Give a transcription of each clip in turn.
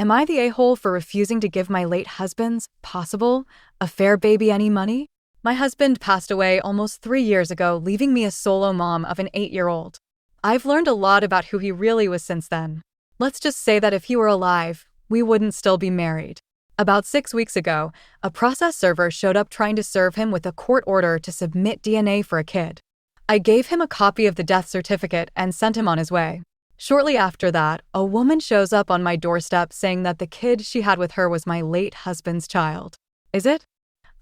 Am I the a-hole for refusing to give my late husband's possible affair baby any money? My husband passed away almost 3 years ago, leaving me a solo mom of an 8-year-old. I've learned a lot about who he really was since then. Let's just say that if he were alive, we wouldn't still be married. About 6 weeks ago, a process server showed up trying to serve him with a court order to submit DNA for a kid. I gave him a copy of the death certificate and sent him on his way. Shortly after that, a woman shows up on my doorstep saying that the kid she had with her was my late husband's child. Is it?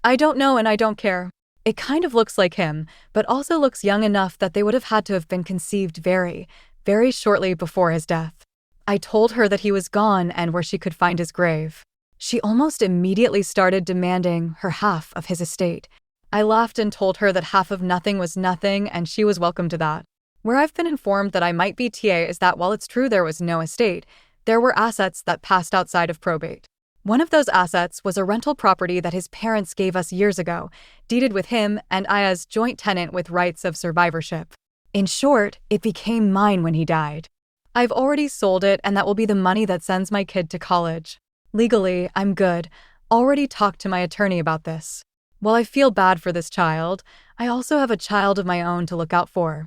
I don't know and I don't care. It kind of looks like him, but also looks young enough that they would have had to have been conceived very, very shortly before his death. I told her that he was gone and where she could find his grave. She almost immediately started demanding her half of his estate. I laughed and told her that half of nothing was nothing and she was welcome to that. Where I've been informed that I might be TA is that while it's true there was no estate, there were assets that passed outside of probate. One of those assets was a rental property that his parents gave us years ago, deeded with him and I as joint tenant with rights of survivorship. In short, it became mine when he died. I've already sold it and that will be the money that sends my kid to college. Legally, I'm good. Already talked to my attorney about this. While I feel bad for this child, I also have a child of my own to look out for.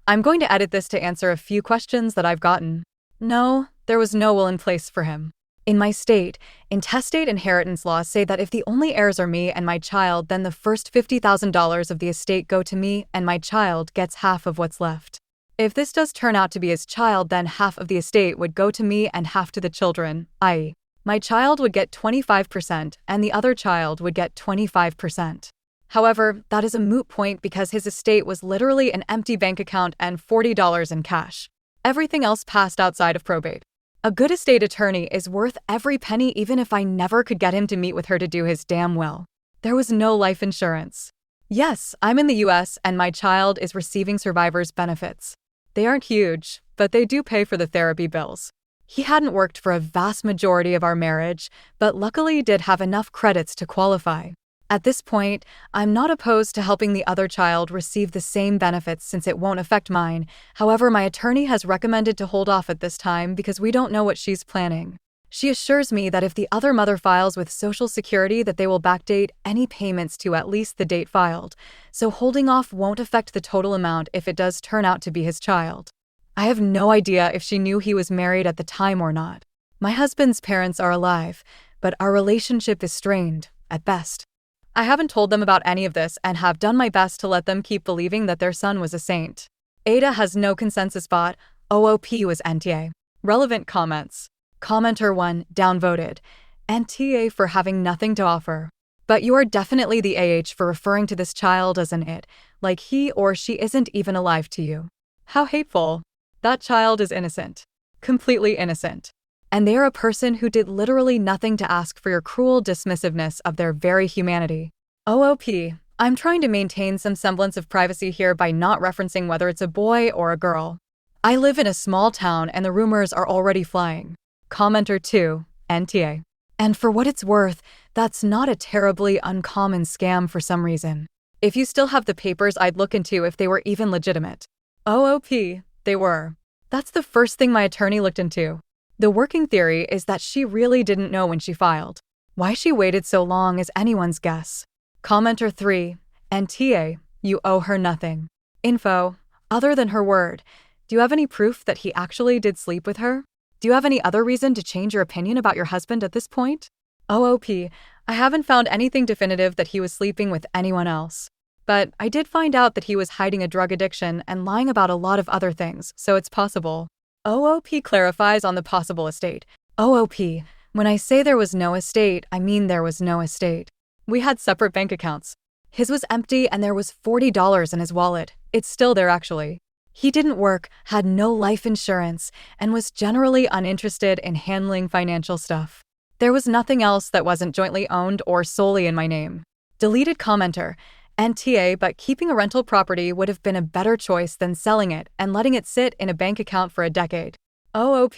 I'm going to edit this to answer a few questions that I've gotten. No, there was no will in place for him. In my state, intestate inheritance laws say that if the only heirs are me and my child, then the first $50,000 of the estate go to me and my child gets half of what's left. If this does turn out to be his child, then half of the estate would go to me and half to the children, i.e., my child would get 25% and the other child would get 25%. However, that is a moot point because his estate was literally an empty bank account and $40 in cash. Everything else passed outside of probate. A good estate attorney is worth every penny even if I never could get him to meet with her to do his damn will. There was no life insurance. Yes, I'm in the US and my child is receiving survivor's benefits. They aren't huge, but they do pay for the therapy bills. He hadn't worked for a vast majority of our marriage, but luckily did have enough credits to qualify. At this point, I'm not opposed to helping the other child receive the same benefits since it won't affect mine. However, my attorney has recommended to hold off at this time because we don't know what she's planning. She assures me that if the other mother files with Social Security that they will backdate any payments to at least the date filed, so holding off won't affect the total amount if it does turn out to be his child. I have no idea if she knew he was married at the time or not. My husband's parents are alive, but our relationship is strained, at best. I haven't told them about any of this and have done my best to let them keep believing that their son was a saint. AITA has no consensus bot. OOP was NTA. Relevant comments. Commenter 1, downvoted. NTA for having nothing to offer. But you are definitely the AH for referring to this child as an it, like he or she isn't even alive to you. How hateful. That child is innocent. Completely innocent. And they are a person who did literally nothing to ask for your cruel dismissiveness of their very humanity. OOP, I'm trying to maintain some semblance of privacy here by not referencing whether it's a boy or a girl. I live in a small town and the rumors are already flying. Commenter 2, NTA. And for what it's worth, that's not a terribly uncommon scam for some reason. If you still have the papers, I'd look into if they were even legitimate. OOP, they were. That's the first thing my attorney looked into. The working theory is that she really didn't know when she filed. Why she waited so long is anyone's guess. Commenter 3, NTA, you owe her nothing. Info, other than her word, do you have any proof that he actually did sleep with her? Do you have any other reason to change your opinion about your husband at this point? OOP, I haven't found anything definitive that he was sleeping with anyone else. But I did find out that he was hiding a drug addiction and lying about a lot of other things, so it's possible. OOP clarifies on the possible estate. OOP, when I say there was no estate, I mean there was no estate. We had separate bank accounts. His was empty and there was $40 in his wallet. It's still there actually. He didn't work, had no life insurance, and was generally uninterested in handling financial stuff. There was nothing else that wasn't jointly owned or solely in my name. Deleted commenter. NTA, but keeping a rental property would have been a better choice than selling it and letting it sit in a bank account for a decade. OOP,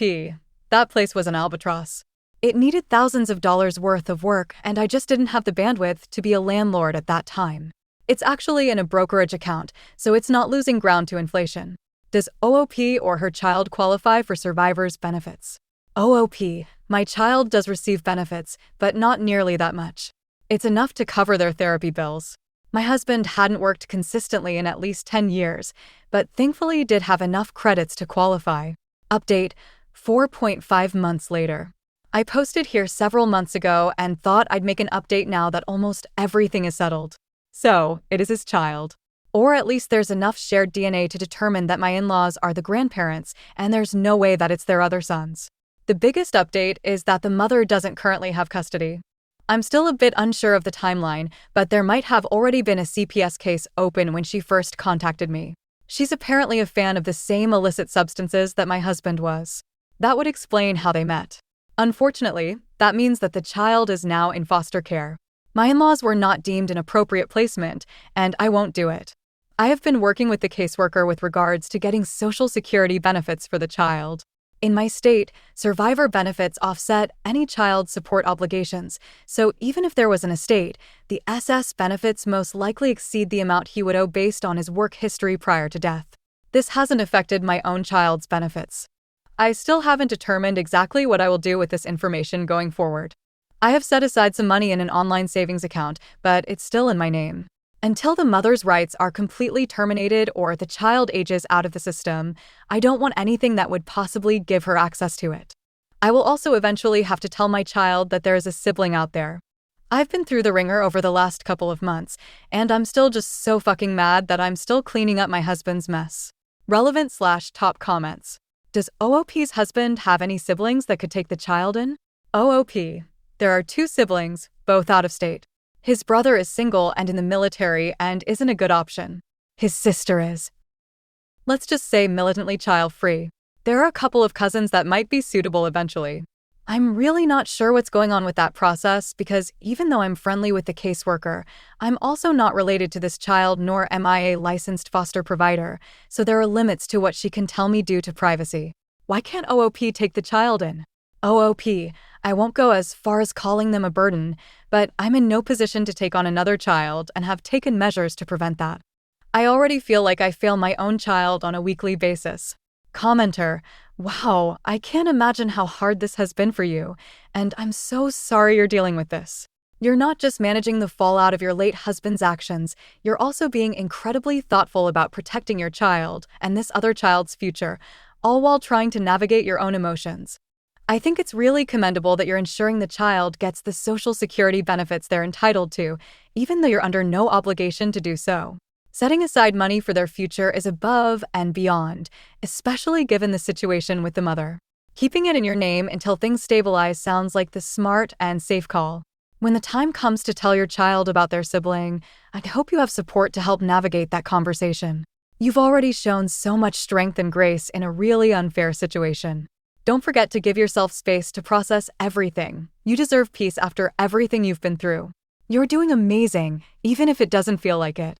that place was an albatross. It needed thousands of dollars worth of work, and I just didn't have the bandwidth to be a landlord at that time. It's actually in a brokerage account, so it's not losing ground to inflation. Does OOP or her child qualify for survivor's benefits? OOP, my child does receive benefits, but not nearly that much. It's enough to cover their therapy bills. My husband hadn't worked consistently in at least 10 years, but thankfully did have enough credits to qualify. Update, 4.5 months later. I posted here several months ago and thought I'd make an update now that almost everything is settled. So, it is his child. Or at least there's enough shared DNA to determine that my in-laws are the grandparents, and there's no way that it's their other sons. The biggest update is that the mother doesn't currently have custody. I'm still a bit unsure of the timeline, but there might have already been a CPS case open when she first contacted me. She's apparently a fan of the same illicit substances that my husband was. That would explain how they met. Unfortunately, that means that the child is now in foster care. My in-laws were not deemed an appropriate placement, and I won't do it. I have been working with the caseworker with regards to getting Social Security benefits for the child. In my state, survivor benefits offset any child support obligations, so even if there was an estate, the SS benefits most likely exceed the amount he would owe based on his work history prior to death. This hasn't affected my own child's benefits. I still haven't determined exactly what I will do with this information going forward. I have set aside some money in an online savings account, but it's still in my name. Until the mother's rights are completely terminated or the child ages out of the system, I don't want anything that would possibly give her access to it. I will also eventually have to tell my child that there is a sibling out there. I've been through the ringer over the last couple of months, and I'm still just so fucking mad that I'm still cleaning up my husband's mess. Relevant/top comments. Does OOP's husband have any siblings that could take the child in? OOP. There are 2 siblings, both out of state. His brother is single and in the military and isn't a good option. His sister is, let's just say, militantly child-free. There are a couple of cousins that might be suitable eventually. I'm really not sure what's going on with that process because even though I'm friendly with the caseworker, I'm also not related to this child nor am I a licensed foster provider, so there are limits to what she can tell me due to privacy. Why can't OOP take the child in? OOP, I won't go as far as calling them a burden, but I'm in no position to take on another child and have taken measures to prevent that. I already feel like I fail my own child on a weekly basis. Commenter, wow, I can't imagine how hard this has been for you, and I'm so sorry you're dealing with this. You're not just managing the fallout of your late husband's actions, you're also being incredibly thoughtful about protecting your child and this other child's future, all while trying to navigate your own emotions. I think it's really commendable that you're ensuring the child gets the Social Security benefits they're entitled to, even though you're under no obligation to do so. Setting aside money for their future is above and beyond, especially given the situation with the mother. Keeping it in your name until things stabilize sounds like the smart and safe call. When the time comes to tell your child about their sibling, I hope you have support to help navigate that conversation. You've already shown so much strength and grace in a really unfair situation. Don't forget to give yourself space to process everything. You deserve peace after everything you've been through. You're doing amazing, even if it doesn't feel like it.